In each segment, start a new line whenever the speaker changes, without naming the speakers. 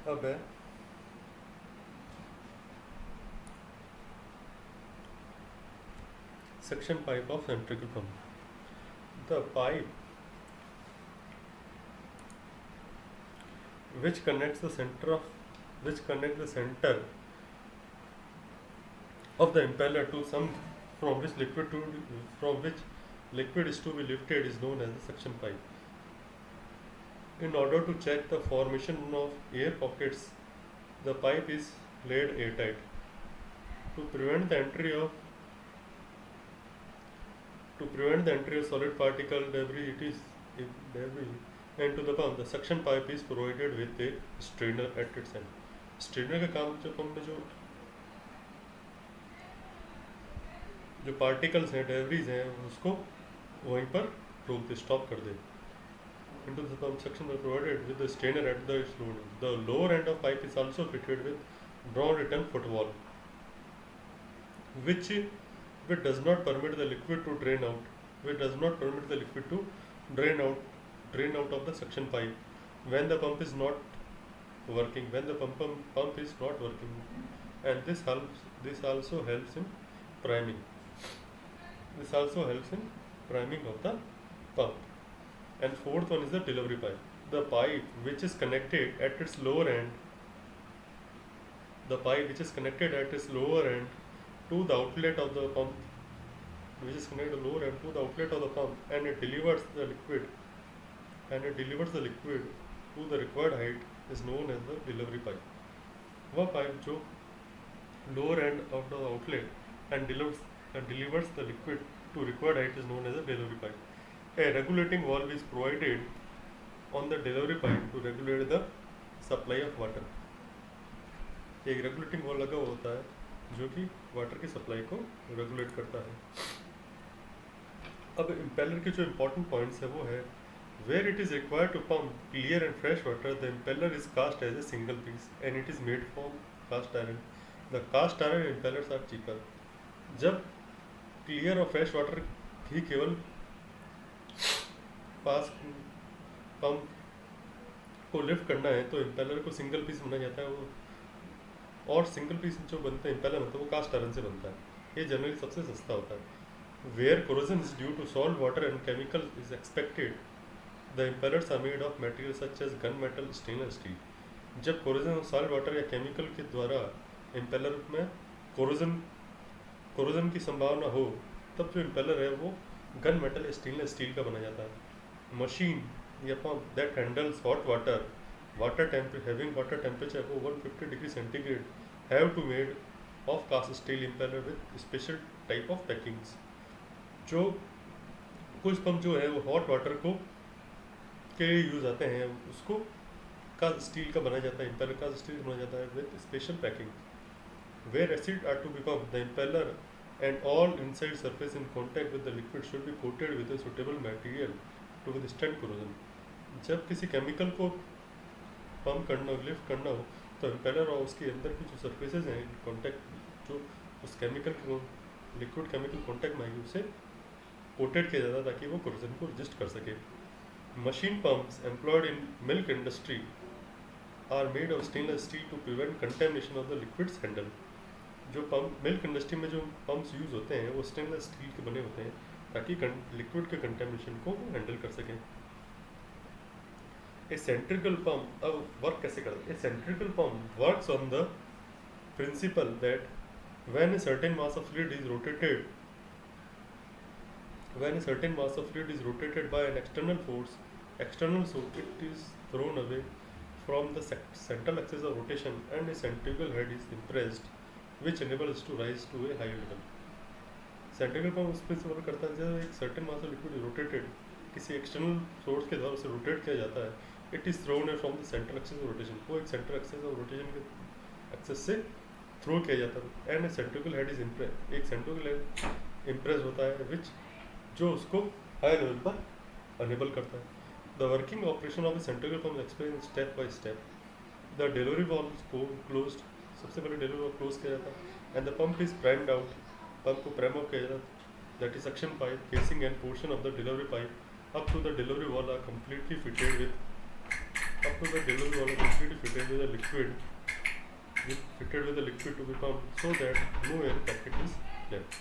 अब है suction pipe of centrifugal pump. The pipe which connects the center of the impeller to some from which liquid is to be lifted is known as the suction pipe. In order to check the formation of air pockets, the pipe is laid airtight. To prevent the entry of solid particle debris into the pump, the suction pipe is provided with a strainer at its end. Strainer का काम जो pump में जो particles हैं, debris हैं, उसको वहीं पर रोक दे, स्टॉप कर दे. Into the pump section were provided with the strainer at the its load. The lower end of pipe is also fitted with drawn return footwall, which does not permit the liquid to drain out. Which does not permit the liquid to drain out of the suction pipe when the pump is not working. When the pump is not working, and this also helps in priming. This also helps in priming of the pump. And fourth one is the delivery pipe. The pipe which is connected at its lower end. The pipe which is connected at its lower end to the outlet of the pump, which is connected to the lower end to the outlet of the pump, and it delivers the liquid to the required height, is known as the delivery pipe. वह pipe जो lower end of the outlet and delivers the liquid to required height is known as a delivery pipe. A regulating valve is provided on the delivery pipe to regulate the supply of water. एक regulating valve लगा होता है जो कि water की supply को regulate करता है. अब इम्पेलर के जो इम्पोर्टेंट पॉइंट्स है वो है where it is required to pump clear and fresh water, the impeller is cast as a single piece and it is made from cast iron. The cast iron impellers are cheaper. जब clear और fresh water ही केवल पास pump को lift करना है तो impeller को single piece बनाया जाता है वो, और सिंगल पीस जो बनता है इम्पेलर बनता है वो कास्ट आयरन से बनता है. ये जनरली सबसे सस्ता होता है. Where corrosion is due to salt water and chemical is expected, the impellers are made of material such as gun metal, stainless steel. जब कोरोजन और सॉल्ट वाटर या केमिकल के द्वारा इम्पेलर में कोरोजन की संभावना हो तब जो इम्पेलर है वो गन मेटल या स्टेनलेस स्टील का बना जाता है. मशीन या pump that handles hot water having water temperature above 150 degree centigrade have to made of cast steel impeller with special type of packings. जो कुछ पंप जो है वो हॉट वाटर को के लिए यूज आते हैं उसको कास्ट स्टील का बनाया जाता है, इम्पेलर कास्ट स्टील बनाया जाता है with special packing. Where acid are to become the impeller and all inside surface in contact with the liquid should be coated with a suitable material to withstand corrosion. जब किसी chemical को pump करना हो, lift करना हो, तो impeller और उसके अंदर की जो सर्फेसेज हैं कॉन्टैक्ट जो उस केमिकल को लिक्विड केमिकल कॉन्टैक्ट में आएगी उसे कोटेड किया जाता है ताकि वो कोरोजन को रजिस्ट कर सके. Machine pumps employed in milk industry are made of stainless steel to prevent contamination of the liquids handle. जो पंप मिल्क इंडस्ट्री में जो पंप्स यूज़ होते हैं वो स्टेनलेस स्टील के बने होते हैं ताकि लिक्विड के कंटेमिनेशन को हैंडल कर सकें. ए सेंट्रिकल पंप अब वर्क कैसे करता है? A centrical pump works on the principle that when a certain mass of fluid is rotated by an external force, it is thrown away from the central axis of rotation and a centrifugal head is impressed which enables to rise to a higher level. सेंट्रिकल pump उस पर से work करता है जब एक certain mass of liquid rotated किसी external source के द्वारा उसे रोटेट किया जाता है. इट इज़ थ्रोन है from the central axis of rotation, वो एक सेंट्रल एक्सिस ऑफ रोटेशन के एक्सिस से थ्रो किया जाता है. एंड सेंट्रिकल हेड इज इम्प्रेस, एक सेंट्रिकल हेड इम्प्रेस होता है विच जो उसको हाई लेवल पर अनेबल करता है. The working operation of the सेंट्रिकल pump explain step by step. The delivery valve को क्लोज्ड, सबसे पहले डिलीवरी वाल्व क्लोज किया जाता है and the pump is primed out, pump को प्राइम आउट किया जाता है. That is suction pipe, casing and portion of the delivery pipe up to the delivery valve are completely fitted with after the delivery wall of liquid is fitted with a liquid to be pumped so that no air packet is left.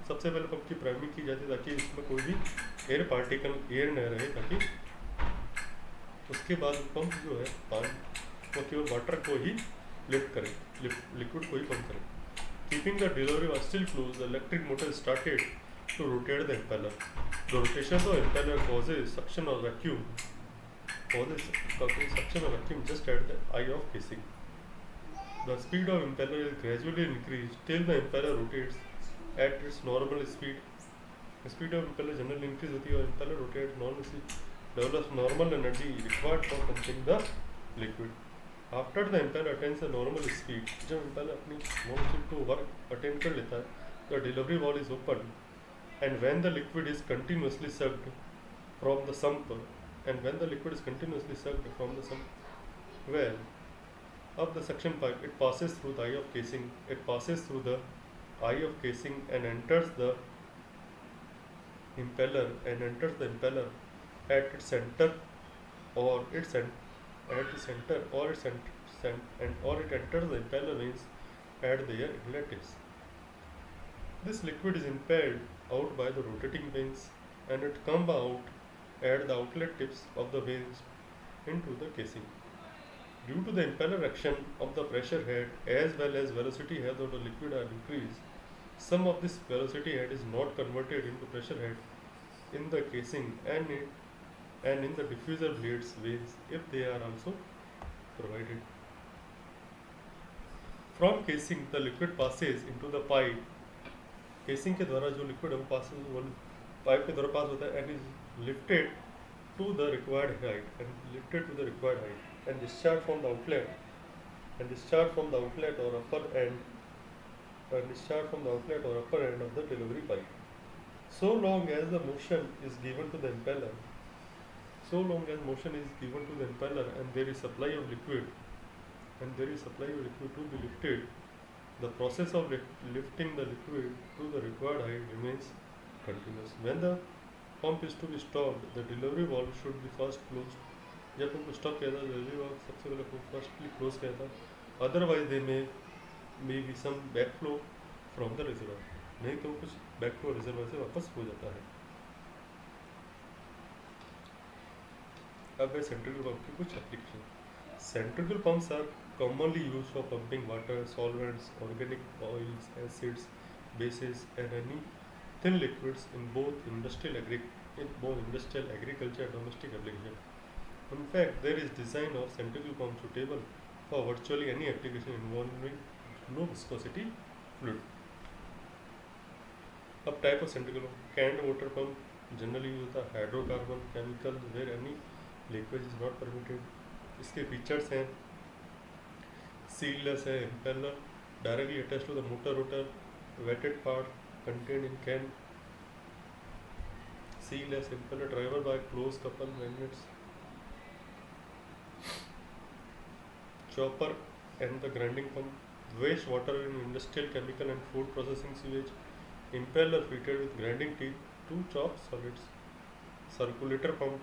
सबसे पहले pump की priming की जाती है ताकि इसमें कोई भी एयर पार्टिकल एयर न रहे, ताकि उसके बाद पंप जो है पानी वो केवल वाटर को ही लिफ्ट करे, लिक्विड को ही पंप करे. Keeping the delivery was still close, the electric motor started to rotate the impeller. The rotation of the impeller causes suction or vacuum just at the eye of casing. The speed of impeller is gradually increased till the impeller rotates at its normal speed. The speed of impeller generally increase होती है और impeller rotates normally, develops normal energy required for pumping the liquid. After the impeller attains the normal speed, जब impeller अपनी normal speed को work attain कर लेता है, the delivery valve is open. And when the liquid is continuously sucked from the sump, well of the suction pipe, it passes through the eye of casing. And enters the impeller at its center, or it enters the impeller vanes at their inlet tips. This liquid is impelled out by the rotating vanes, and it comes out at the outlet tips of the vanes into the casing. Due to the impeller action of the pressure head as well as velocity head of the liquid are increased, some of this velocity head is not converted into pressure head in the casing and in the diffuser blades vanes if they are also provided. From casing, the liquid passes into the pipe. Casing के द्वारा जो liquid हम पास pipe के द्वारा पास होता है and is lifted to the required height and discharge from the outlet or upper end of the delivery pipe. So long as motion is given to the impeller and there is supply of liquid to be lifted, the process of lifting the liquid to the required height remains continuous. When the pump is to be stopped, the delivery valve should be first closed. जब pump को stop किया था, delivery valve सबसे पहले firstly close किया था. Otherwise there may be some backflow from the reservoir. नहीं तो कुछ backflow reservoir से वापस हो जाता है. अब है centrifugal pump की कुछ application. Centrifugal pumps are commonly used for pumping water, solvents, organic oils, acids, bases, and any thin liquids in both industrial, agriculture and domestic application. In fact, there is design of centrifugal pump suitable for virtually any application involving low viscosity fluid. अब type of centrifugal pump, canned water pump generally use होता है, hydrocarbon, chemical where any liquid is not permitted. इसके features हैं sealess है, impeller directly attached to the motor rotor, wetted part contained in can, sealess impeller driver by closed couple magnets, chopper and the grinding pump, waste water in industrial, chemical and food processing sewage, impeller fitted with grinding teeth to chop solids, circulator pump,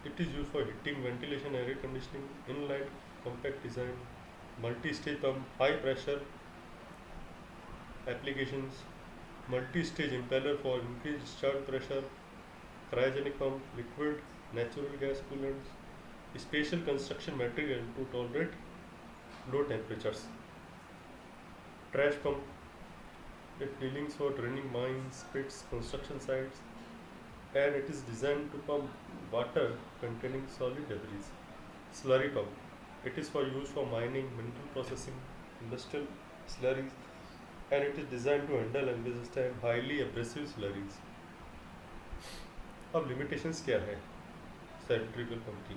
it is used for heating, ventilation, air conditioning, inline compact design, multi-stage pump, high pressure applications, multi-stage impeller for increased discharge pressure, cryogenic pump, liquid natural gas coolants, special construction material to tolerate low temperatures, trash pump, it dealings for draining mines, pits, construction sites, and it is designed to pump water containing solid debris. Slurry pump, it is for use for mining, mineral processing, industrial slurries, and it is designed to handle and withstand highly abrasive slurries. अब limitations क्या है centrifugal pump की?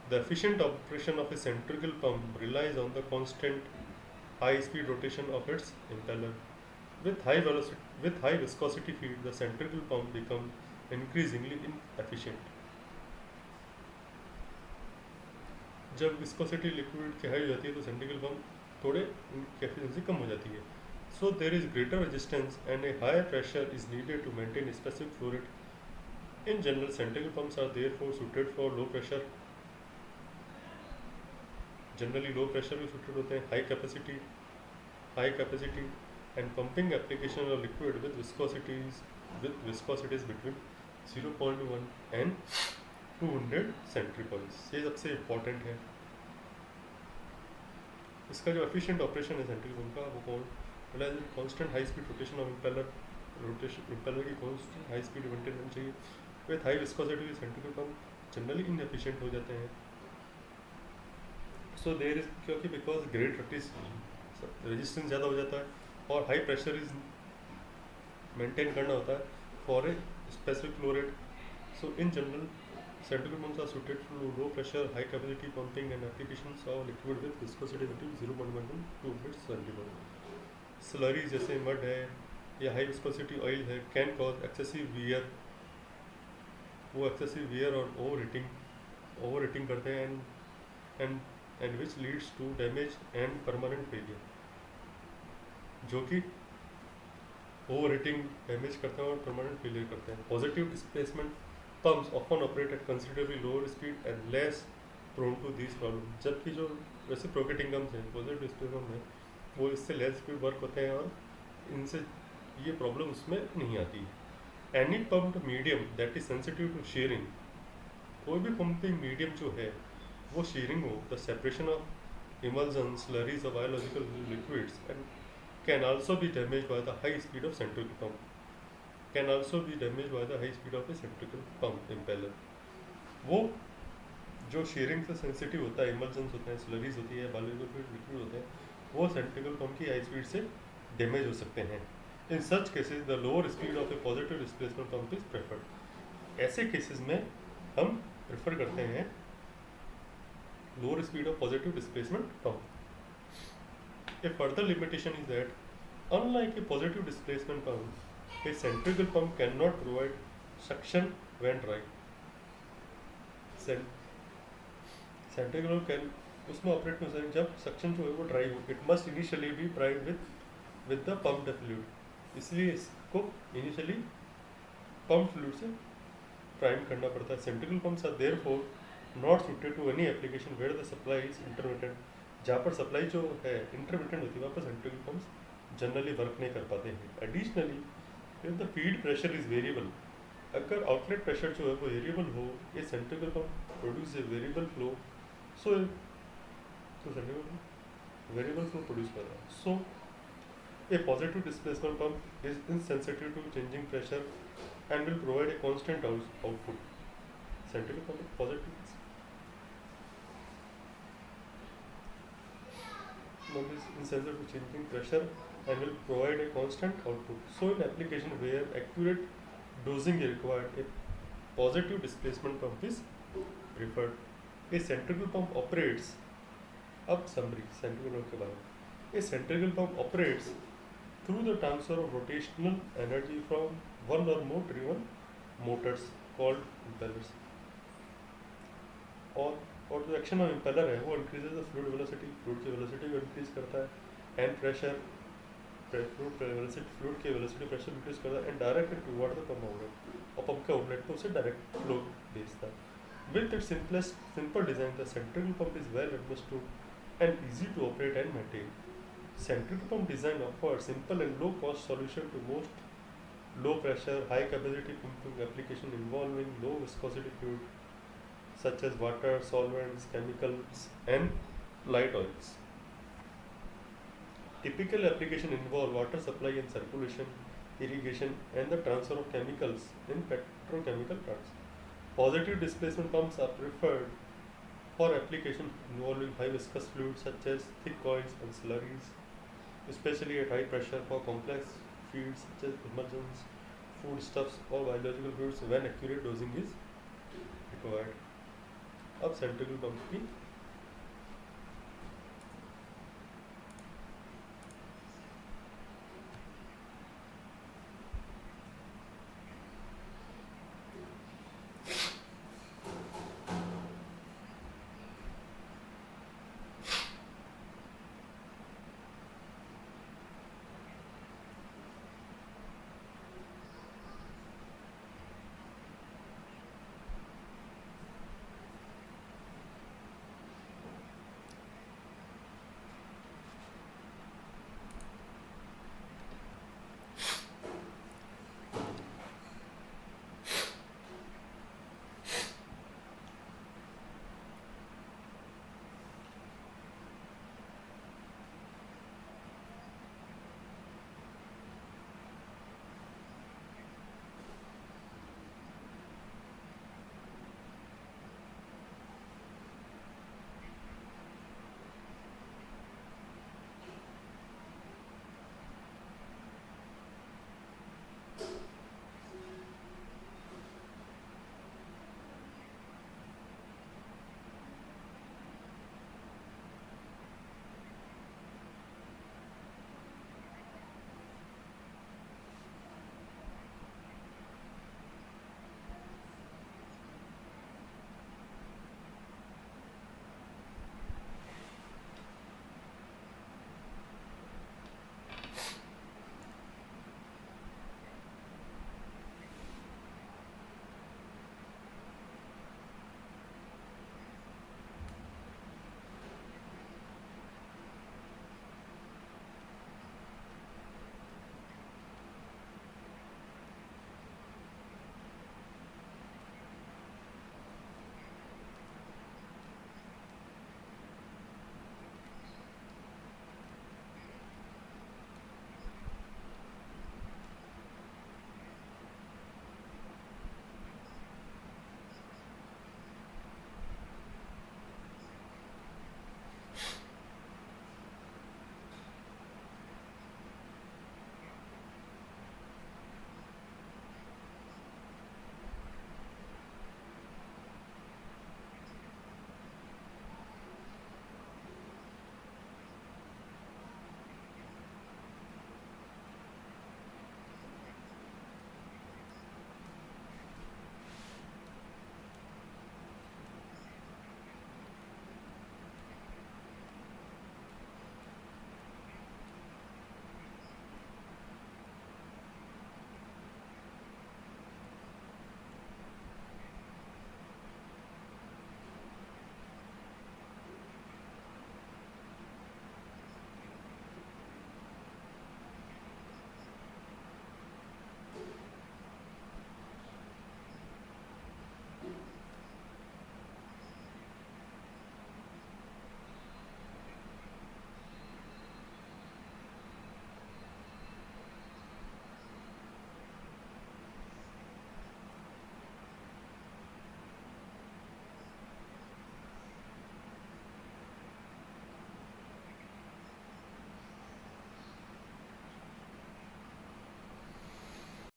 The efficient operation of a centrifugal pump relies on the constant high-speed rotation of its impeller. With high viscosity feed, the centrifugal pump becomes increasingly inefficient. जब viscosity liquid की high हो जाती है तो centrifugal pump थोड़े उनकी efficiency कम हो जाती है. So there is greater resistance and a higher pressure is needed to maintain specific flow rate. In general centrifugal pumps are therefore suited for low pressure generally low pressure भी suited होते हैं. High capacity and pumping application of liquid viscosities between 0.1 and 200 centipoises. ये सबसे important है. इसका जो efficient operation है centric pump का, वो constant high speed rotation of impeller की कॉन्स्टेंट हाई स्पीड मेंटेन होनी चाहिए. With high viscosity centric pump generally inefficient हो जाते हैं. सो देयर इज, क्योंकि बिकॉज ग्रेड रेजिस्टेंस ज़्यादा हो जाता है और हाई प्रेशर इज मेंटेन करना होता है for a specific flow rate. So in general centrifugal pumps are suited to low pressure, high capacity pumping and applications of liquid with viscosity between 0.1 to 200 centipoint. Slurries जैसे mud है या high viscosity oil है can cause excessive wear. वो excessive wear और over heating करते हैं and which leads to damage and permanent failure. जो कि ओवर हीटिंग डैमेज करते हैं और परमानेंट फेलियर करते हैं. Positive displacement pumps often operate at considerably lower speed and less prone to these problems. जबकि जो रेसिप्रोकेटिंग पम्प्स हैं, पॉजिटिव डिस्प्लेसमेंट में, वो इससे लेस स्पीड वर्क होते हैं और इनसे ये प्रॉब्लम उसमें नहीं आती. Any pumped medium that is sensitive to shearing, कोई भी पंपिंग मीडियम जो है वो शेयरिंग हो, the separation of emulsion slurries of biological liquids and can also be damage by the high speed of centrifugal pump. Can also be damaged by the high speed of a centrifugal pump impeller. वो जो sharing से sensitive होता है, इमल्सन्स होते हैं, स्लरीज होती है, biological liquid होते हैं, वो सेंट्रिफिकल पंप की हाई स्पीड से डैमेज हो सकते हैं. In such cases the lower speed of a positive displacement pump is preferred. ऐसे केसेस में हम प्रेफर करते हैं lower speed of positive displacement pump. A further limitation is that unlike a positive displacement pump, a centrifugal pump cannot provide suction when dry. Centrifugal pump can उसमें operate नहीं हो सकता जब सक्शन जो है वो ड्राई हो. It must initially be primed with the pumped fluid. इसलिए इसको इनिशियली पम्प फ्लूइड से प्राइम करना पड़ता है. Centrifugal pumps are therefore not suited to any application where the supply is intermittent. जहाँ पर सप्लाई जो है इंटरमिटेंट होती है वहाँ पर सेंट्रिफिकल पंप्स जनरली वर्क नहीं कर पाते हैं. Additionally if the feed pressure is variable, अगर आउटलेट प्रेशर जो है वो वेरिएबल हो, ये centrifugal pump produce a variable flow. So variable flow produce कर रहा है. So a positive displacement pump is insensitive to changing pressure and will provide a constant output. Centrifugal pump positive is insensitive to changing pressure and will provide a constant output. So in application where accurate dosing is required, a positive displacement pump is preferred. A centrifugal pump operates, अब summary centrifugal pump के बारे में. A centrifugal pump operates through the transfer of rotational energy from one or more driven motors called impellers. और जो action of impeller है वो increases the fluid velocity, fluid की velocity को इंक्रीज करता है, एंड प्रेशर फ्लूइड की velocity pressure increase करता है, and direct toward the pump outlet, और पंप के आउटलेट पे उसे डायरेक्ट फ्लो भेजता है. With its simple design the centrifugal pump is well understood and easy to operate and maintain. Centrifugal pump design offer simple and low cost solution to most low pressure high capacity pumping application involving low viscosity fluid such as water, solvents, chemicals and light oils. Typical application involve water supply and circulation, irrigation and the transfer of chemicals in petrochemical plants. Positive displacement pumps are preferred for application involving high viscous fluids such as thick oils and slurries, especially at high pressure for complex feeds such as emulsions, foodstuffs or biological fluids when accurate dosing is required. अब centrifugal pump की